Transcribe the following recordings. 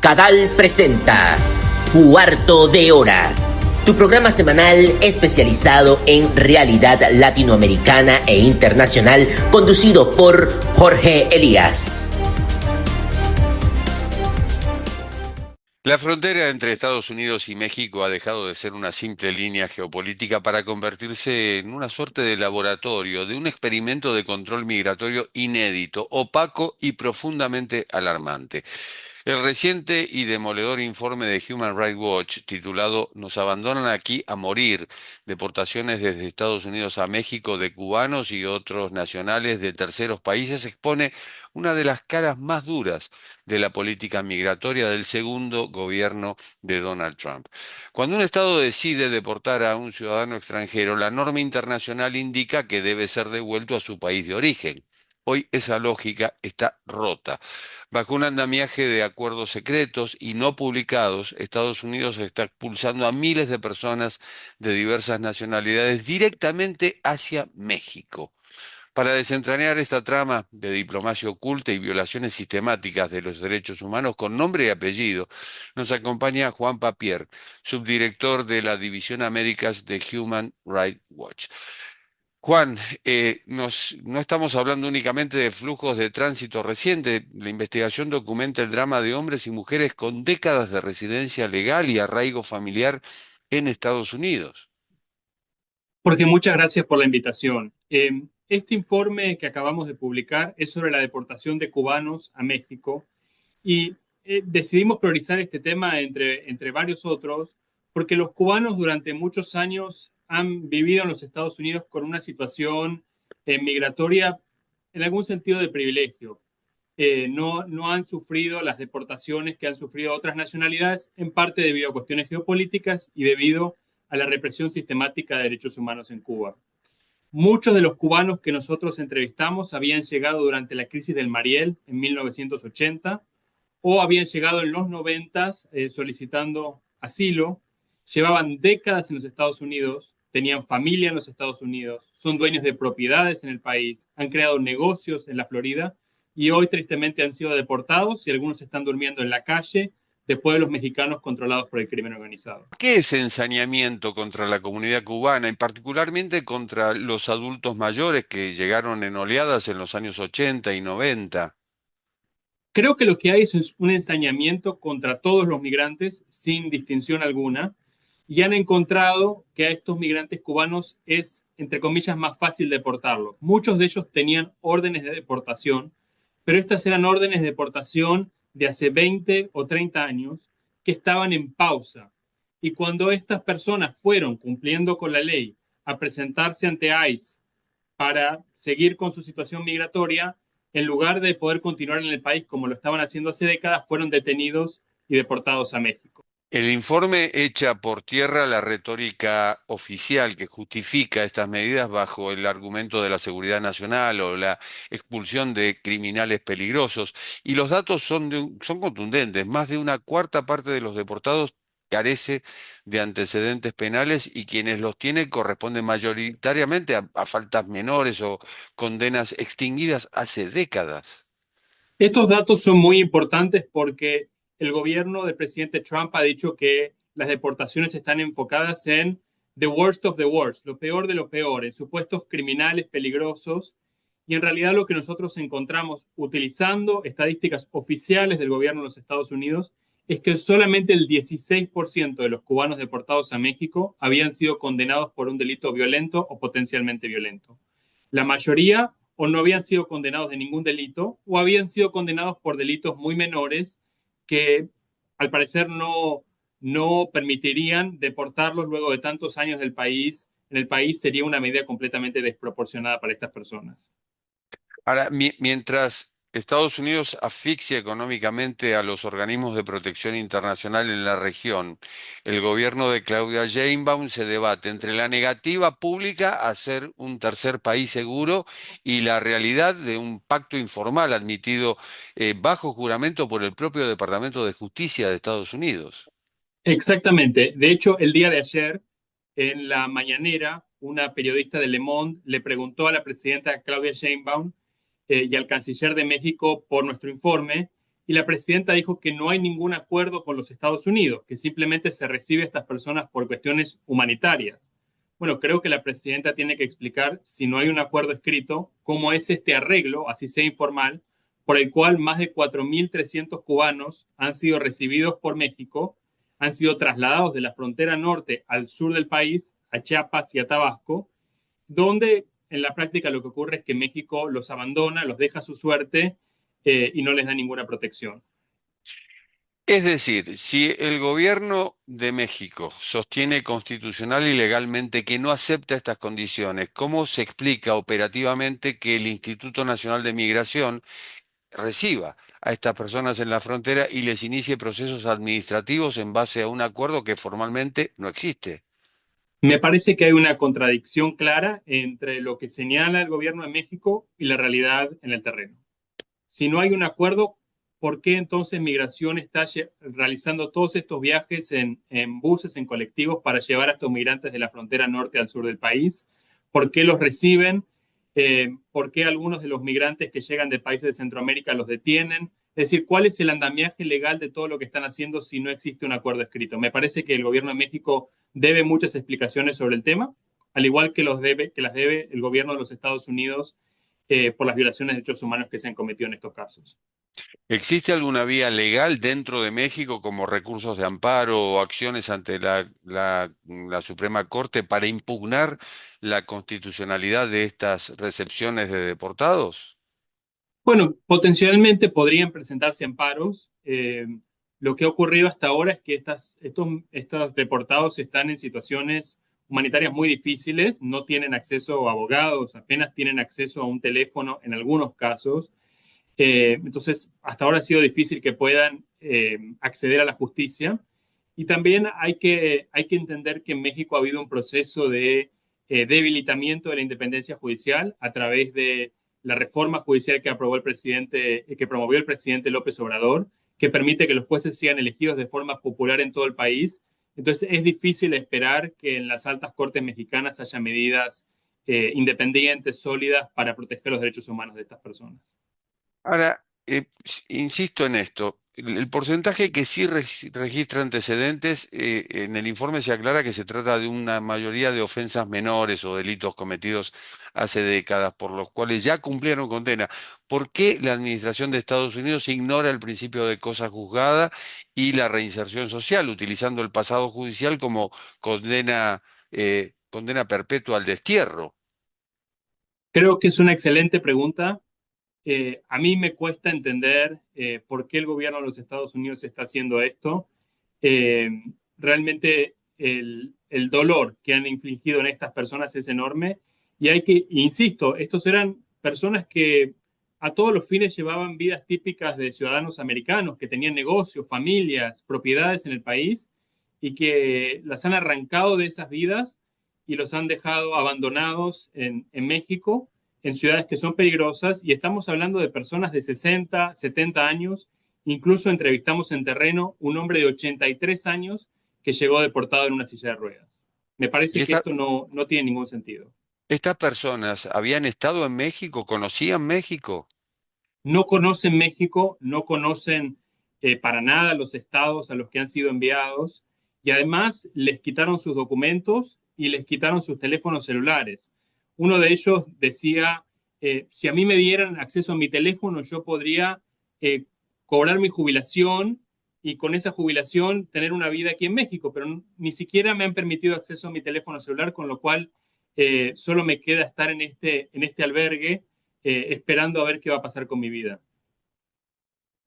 Cadal presenta Cuarto de Hora, tu programa semanal especializado en realidad latinoamericana e internacional, conducido por Jorge Elías. La frontera entre Estados Unidos y México ha dejado de ser una simple línea geopolítica para convertirse en una suerte de laboratorio, de un experimento de control migratorio inédito, opaco y profundamente alarmante. El reciente y demoledor informe de Human Rights Watch, titulado "Nos abandonan aquí a morir: deportaciones desde Estados Unidos a México de cubanos y otros nacionales de terceros países", expone una de las caras más duras de la política migratoria del segundo gobierno de Donald Trump. Cuando un Estado decide deportar a un ciudadano extranjero, la norma internacional indica que debe ser devuelto a su país de origen. Hoy esa lógica está rota. Bajo un andamiaje de acuerdos secretos y no publicados, Estados Unidos está expulsando a miles de personas de diversas nacionalidades directamente hacia México. Para desentrañar esta trama de diplomacia oculta y violaciones sistemáticas de los derechos humanos con nombre y apellido, nos acompaña Juan Papier, subdirector de la División Américas de Human Rights Watch. Juan, no estamos hablando únicamente de flujos de tránsito reciente. La investigación documenta el drama de hombres y mujeres con décadas de residencia legal y arraigo familiar en Estados Unidos. Jorge, muchas gracias por la invitación. Este informe que acabamos de publicar es sobre la deportación de cubanos a México y decidimos priorizar este tema entre varios otros porque los cubanos durante muchos años han vivido en los Estados Unidos con una situación migratoria en algún sentido de privilegio. No han sufrido las deportaciones que han sufrido otras nacionalidades, en parte debido a cuestiones geopolíticas y debido a la represión sistemática de derechos humanos en Cuba. Muchos de los cubanos que nosotros entrevistamos habían llegado durante la crisis del Mariel en 1980 o habían llegado en los 90 solicitando asilo, llevaban décadas en los Estados Unidos, tenían familia en los Estados Unidos, son dueños de propiedades en el país, han creado negocios en la Florida y hoy tristemente han sido deportados y algunos están durmiendo en la calle de pueblos mexicanos controlados por el crimen organizado. ¿Qué es ensañamiento contra la comunidad cubana y particularmente contra los adultos mayores que llegaron en oleadas en los años 80 y 90? Creo que lo que hay es un ensañamiento contra todos los migrantes sin distinción alguna y han encontrado que a estos migrantes cubanos es, entre comillas, más fácil deportarlos. Muchos de ellos tenían órdenes de deportación, pero estas eran órdenes de deportación de hace 20 o 30 años que estaban en pausa. Y cuando estas personas fueron cumpliendo con la ley a presentarse ante ICE para seguir con su situación migratoria, en lugar de poder continuar en el país como lo estaban haciendo hace décadas, fueron detenidos y deportados a México. El informe echa por tierra la retórica oficial que justifica estas medidas bajo el argumento de la seguridad nacional o la expulsión de criminales peligrosos. Y los datos son contundentes. Más de una cuarta parte de los deportados carece de antecedentes penales y quienes los tienen corresponden mayoritariamente a faltas menores o condenas extinguidas hace décadas. Estos datos son muy importantes porque el gobierno del presidente Trump ha dicho que las deportaciones están enfocadas en the worst of the worst, lo peor de lo peor, en supuestos criminales peligrosos. Y en realidad lo que nosotros encontramos utilizando estadísticas oficiales del gobierno de los Estados Unidos es que solamente el 16% de los cubanos deportados a México habían sido condenados por un delito violento o potencialmente violento. La mayoría o no habían sido condenados de ningún delito o habían sido condenados por delitos muy menores que al parecer no permitirían deportarlos luego de tantos años del país. En el país sería una medida completamente desproporcionada para estas personas. Ahora, mientras Estados Unidos asfixia económicamente a los organismos de protección internacional en la región, el gobierno de Claudia Sheinbaum se debate entre la negativa pública a ser un tercer país seguro y la realidad de un pacto informal admitido bajo juramento por el propio Departamento de Justicia de Estados Unidos. Exactamente. De hecho, el día de ayer, en la mañanera, una periodista de Le Monde le preguntó a la presidenta Claudia Sheinbaum y al canciller de México por nuestro informe y la presidenta dijo que no hay ningún acuerdo con los Estados Unidos, que simplemente se recibe a estas personas por cuestiones humanitarias. Bueno, creo que la presidenta tiene que explicar, si no hay un acuerdo escrito, cómo es este arreglo, así sea informal, por el cual más de 4.300 cubanos han sido recibidos por México, han sido trasladados de la frontera norte al sur del país, a Chiapas y a Tabasco, donde en la práctica lo que ocurre es que México los abandona, los deja a su suerte y no les da ninguna protección. Es decir, si el gobierno de México sostiene constitucional y legalmente que no acepta estas condiciones, ¿cómo se explica operativamente que el Instituto Nacional de Migración reciba a estas personas en la frontera y les inicie procesos administrativos en base a un acuerdo que formalmente no existe? Me parece que hay una contradicción clara entre lo que señala el gobierno de México y la realidad en el terreno. Si no hay un acuerdo, ¿por qué entonces Migración está realizando todos estos viajes en buses, en colectivos, para llevar a estos migrantes de la frontera norte al sur del país? ¿Por qué los reciben? ¿Por qué algunos de los migrantes que llegan de países de Centroamérica los detienen? Es decir, ¿cuál es el andamiaje legal de todo lo que están haciendo si no existe un acuerdo escrito? Me parece que el gobierno de México debe muchas explicaciones sobre el tema, al igual que las debe el gobierno de los Estados Unidos por las violaciones de derechos humanos que se han cometido en estos casos. ¿Existe alguna vía legal dentro de México como recursos de amparo o acciones ante la Suprema Corte para impugnar la constitucionalidad de estas recepciones de deportados? Bueno, potencialmente podrían presentarse amparos. Lo que ha ocurrido hasta ahora es que estos deportados están en situaciones humanitarias muy difíciles, no tienen acceso a abogados, apenas tienen acceso a un teléfono en algunos casos. Entonces, hasta ahora ha sido difícil que puedan acceder a la justicia. Y también hay que entender que en México ha habido un proceso de debilitamiento de la independencia judicial a través de la reforma judicial que aprobó que promovió el presidente López Obrador, que permite que los jueces sean elegidos de forma popular en todo el país. Entonces, es difícil esperar que en las altas cortes mexicanas haya medidas independientes, sólidas, para proteger los derechos humanos de estas personas. Ahora, insisto en esto, el porcentaje que sí registra antecedentes, en el informe se aclara que se trata de una mayoría de ofensas menores o delitos cometidos hace décadas, por los cuales ya cumplieron condena. ¿Por qué la Administración de Estados Unidos ignora el principio de cosa juzgada y la reinserción social, utilizando el pasado judicial como condena perpetua al destierro? Creo que es una excelente pregunta. A mí me cuesta entender por qué el gobierno de los Estados Unidos está haciendo esto. Eh, Realmente el dolor que han infligido en estas personas es enorme y insisto, estos eran personas que a todos los fines llevaban vidas típicas de ciudadanos americanos, que tenían negocios, familias, propiedades en el país y que las han arrancado de esas vidas y los han dejado abandonados en México, en ciudades que son peligrosas, y estamos hablando de personas de 60, 70 años. Incluso entrevistamos en terreno un hombre de 83 años que llegó deportado en una silla de ruedas. Me Y parece que esa, esto no tiene ningún sentido. ¿Estas personas habían estado en México, conocían México? No conocen México, no conocen para nada los estados a los que han sido enviados, y además les quitaron sus documentos y les quitaron sus teléfonos celulares. Uno de ellos decía, si a mí me dieran acceso a mi teléfono, yo podría eh, cobrar mi jubilación y con esa jubilación tener una vida aquí en México, pero ni siquiera me han permitido acceso a mi teléfono celular, con lo cual solo me queda estar en este albergue esperando a ver qué va a pasar con mi vida.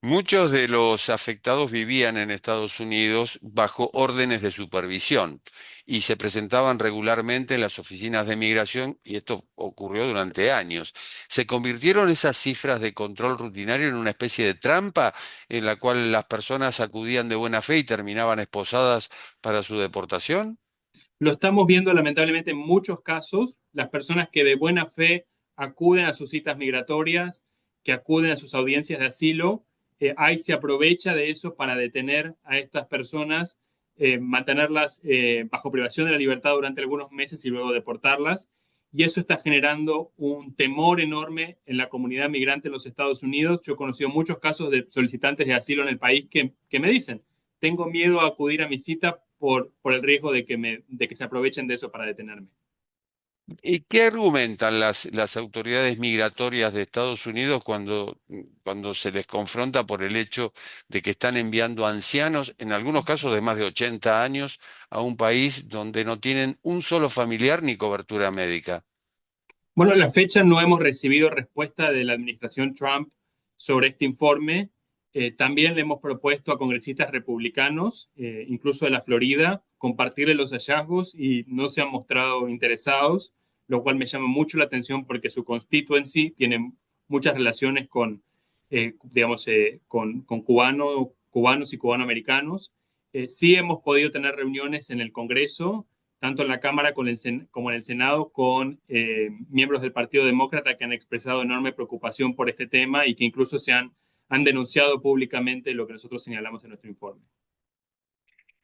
Muchos de los afectados vivían en Estados Unidos bajo órdenes de supervisión y se presentaban regularmente en las oficinas de migración, y esto ocurrió durante años. ¿Se convirtieron esas cifras de control rutinario en una especie de trampa en la cual las personas acudían de buena fe y terminaban esposadas para su deportación? Lo estamos viendo lamentablemente en muchos casos, las personas que de buena fe acuden a sus citas migratorias, que acuden a sus audiencias de asilo, ahí se aprovecha de eso para detener a estas personas, mantenerlas bajo privación de la libertad durante algunos meses y luego deportarlas. y eso está generando un temor enorme en la comunidad migrante en los Estados Unidos. Yo he conocido muchos casos de solicitantes de asilo en el país que me dicen, tengo miedo a acudir a mi cita por el riesgo de que se aprovechen de eso para detenerme. ¿Y qué argumentan las autoridades migratorias de Estados Unidos cuando se les confronta por el hecho de que están enviando ancianos, en algunos casos de más de 80 años, a un país donde no tienen un solo familiar ni cobertura médica? Bueno, a la fecha no hemos recibido respuesta de la administración Trump sobre este informe. También le hemos propuesto a congresistas republicanos, incluso de la Florida, compartirle los hallazgos y no se han mostrado interesados, lo cual me llama mucho la atención porque su constituency tiene muchas relaciones digamos, con cubanos y cubanoamericanos. Sí hemos podido tener reuniones en el Congreso tanto en la Cámara como en el Senado, con miembros del Partido Demócrata que han expresado enorme preocupación por este tema y que incluso han denunciado públicamente lo que nosotros señalamos en nuestro informe.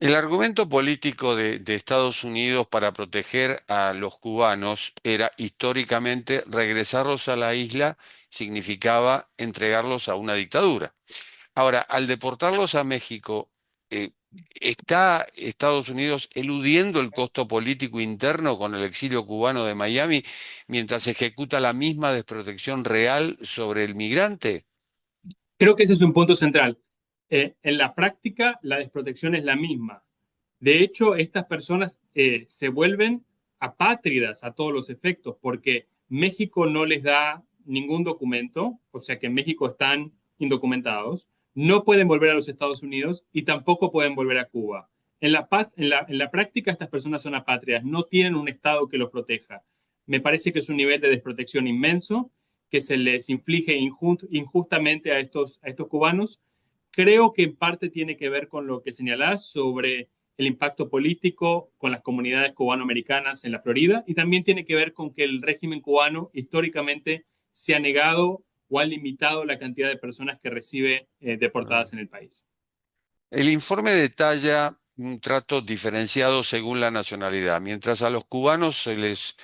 El argumento político de Estados Unidos para proteger a los cubanos era históricamente regresarlos a la isla significaba entregarlos a una dictadura. Ahora, al deportarlos a México, ¿está Estados Unidos eludiendo el costo político interno con el exilio cubano de Miami mientras ejecuta la misma desprotección real sobre el migrante? Creo que ese es un punto central. En la práctica, la desprotección es la misma. De hecho, estas personas se vuelven apátridas a todos los efectos porque México no les da ningún documento, o sea que en México están indocumentados, no pueden volver a los Estados Unidos y tampoco pueden volver a Cuba. En la práctica, estas personas son apátridas, no tienen un Estado que los proteja. Me parece que es un nivel de desprotección inmenso que se les inflige injustamente a estos cubanos. Creo que en parte tiene que ver con lo que señalás sobre el impacto político con las comunidades cubanoamericanas en la Florida y también tiene que ver con que el régimen cubano históricamente se ha negado o ha limitado la cantidad de personas que recibe deportadas en el país. El informe detalla un trato diferenciado según la nacionalidad. Mientras a los cubanos se les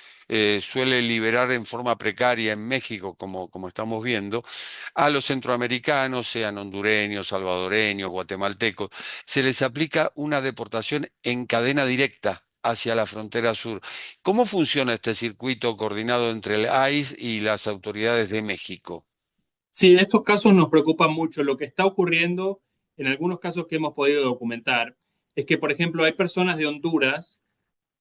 suele liberar en forma precaria en México, como estamos viendo, a los centroamericanos, sean hondureños, salvadoreños, guatemaltecos, se les aplica una deportación en cadena directa hacia la frontera sur. ¿Cómo funciona este circuito coordinado entre el ICE y las autoridades de México? Sí, estos casos nos preocupan mucho. Lo que está ocurriendo en algunos casos que hemos podido documentar es que, por ejemplo, hay personas de Honduras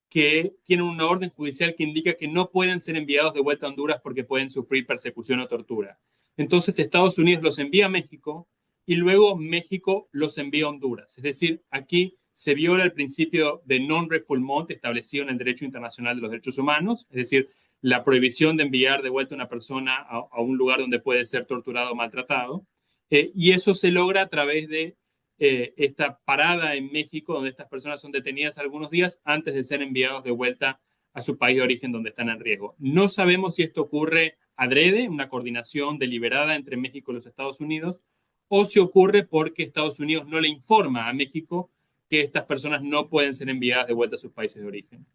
que tienen una orden judicial que indica que no pueden ser enviados de vuelta a Honduras porque pueden sufrir persecución o tortura. Entonces Estados Unidos los envía a México y luego México los envía a Honduras. Es decir, aquí se viola el principio de non-refoulement establecido en el derecho internacional de los derechos humanos, es decir, la prohibición de enviar de vuelta a una persona a un lugar donde puede ser torturado o maltratado. Y eso se logra a través de esta parada en México, donde estas personas son detenidas algunos días antes de ser enviados de vuelta a su país de origen donde están en riesgo. No sabemos si esto ocurre adrede, una coordinación deliberada entre México y los Estados Unidos, o si ocurre porque Estados Unidos no le informa a México que estas personas no pueden ser enviadas de vuelta a sus países de origen.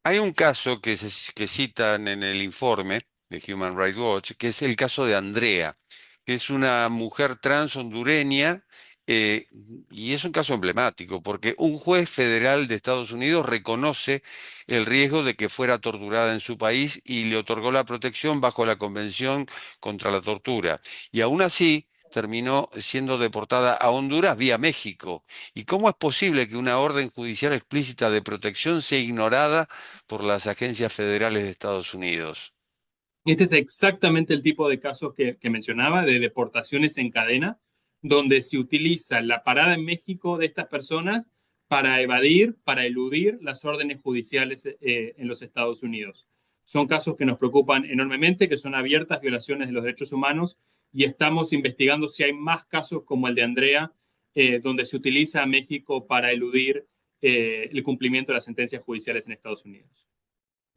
Hay un caso que citan en el informe de Human Rights Watch, que es el caso de Andrea, que es una mujer trans hondureña, eh, y es un caso emblemático, porque un juez federal de Estados Unidos reconoce el riesgo de que fuera torturada en su país y le otorgó la protección bajo la Convención contra la Tortura. Y aún así terminó siendo deportada a Honduras vía México. ¿Y cómo es posible que una orden judicial explícita de protección sea ignorada por las agencias federales de Estados Unidos? Este es exactamente el tipo de casos que mencionaba, de deportaciones en cadena, donde se utiliza la parada en México de estas personas para evadir, para eludir las órdenes judiciales en los Estados Unidos. Son casos que nos preocupan enormemente, que son abiertas violaciones de los derechos humanos y estamos investigando si hay más casos como el de Andrea, donde se utiliza a México para eludir el cumplimiento de las sentencias judiciales en Estados Unidos.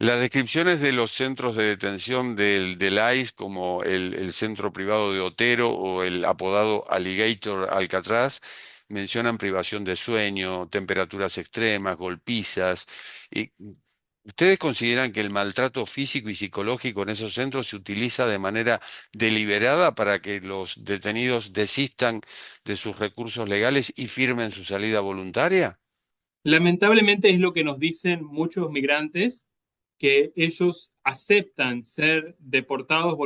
Las descripciones de los centros de detención del ICE, como el centro privado de Otero o el apodado Alligator Alcatraz, mencionan privación de sueño, temperaturas extremas, golpizas. Y ¿Ustedes consideran que el maltrato físico y psicológico en esos centros se utiliza de manera deliberada para que los detenidos desistan de sus recursos legales y firmen su salida voluntaria? Lamentablemente es lo que nos dicen muchos migrantes, que ellos aceptan ser deportados,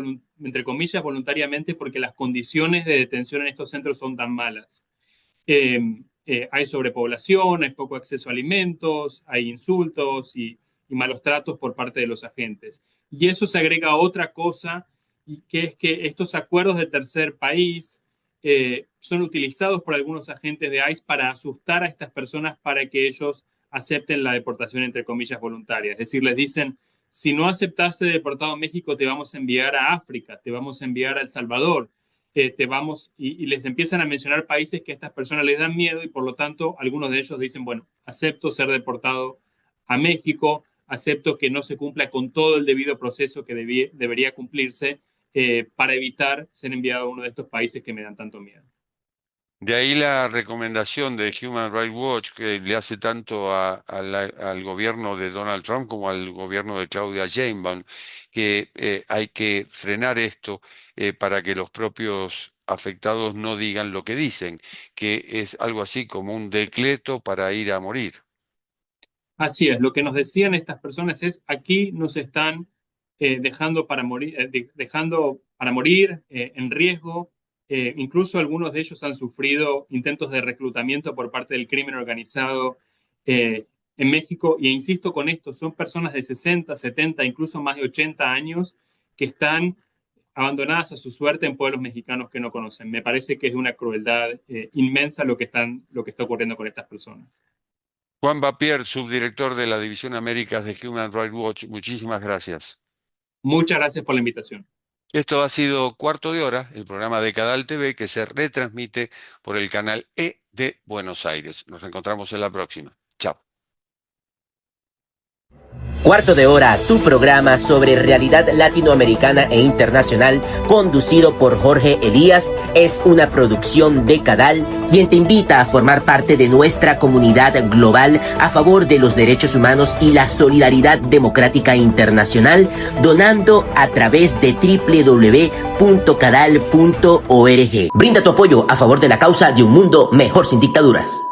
entre comillas, voluntariamente porque las condiciones de detención en estos centros son tan malas. Hay sobrepoblación, hay poco acceso a alimentos, hay insultos y malos tratos por parte de los agentes. Y eso se agrega a otra cosa, y que es que estos acuerdos de tercer país son utilizados por algunos agentes de ICE para asustar a estas personas para que ellos acepten la deportación, entre comillas, voluntaria. Es decir, les dicen, si no aceptas ser deportado a México, te vamos a enviar a África, te vamos a enviar a El Salvador, y les empiezan a mencionar países que a estas personas les dan miedo y por lo tanto algunos de ellos dicen, bueno, acepto ser deportado a México, acepto que no se cumpla con todo el debido proceso que debería cumplirse para evitar ser enviado a uno de estos países que me dan tanto miedo. De ahí la recomendación de Human Rights Watch que le hace tanto al gobierno de Donald Trump como al gobierno de Claudia Sheinbaum, que hay que frenar esto para que los propios afectados no digan lo que dicen, que es algo así como un decreto para ir a morir. Así es, lo que nos decían estas personas es, aquí nos están dejando para morir, en riesgo. Incluso algunos de ellos han sufrido intentos de reclutamiento por parte del crimen organizado en México. Y insisto con esto, son personas de 60, 70, incluso más de 80 años que están abandonadas a su suerte en pueblos mexicanos que no conocen. Me parece que es de una crueldad inmensa lo que está ocurriendo con estas personas. Juan Bapier, subdirector de la División Américas de Human Rights Watch, muchísimas gracias. Muchas gracias por la invitación. Esto ha sido Cuarto de Hora, el programa de Cadal TV que se retransmite por el canal E de Buenos Aires. Nos encontramos en la próxima. Chao. Cuarto de Hora, tu programa sobre realidad latinoamericana e internacional, conducido por Jorge Elías, es una producción de Cadal, quien te invita a formar parte de nuestra comunidad global a favor de los derechos humanos y la solidaridad democrática internacional, donando a través de www.cadal.org. Brinda tu apoyo a favor de la causa de un mundo mejor sin dictaduras.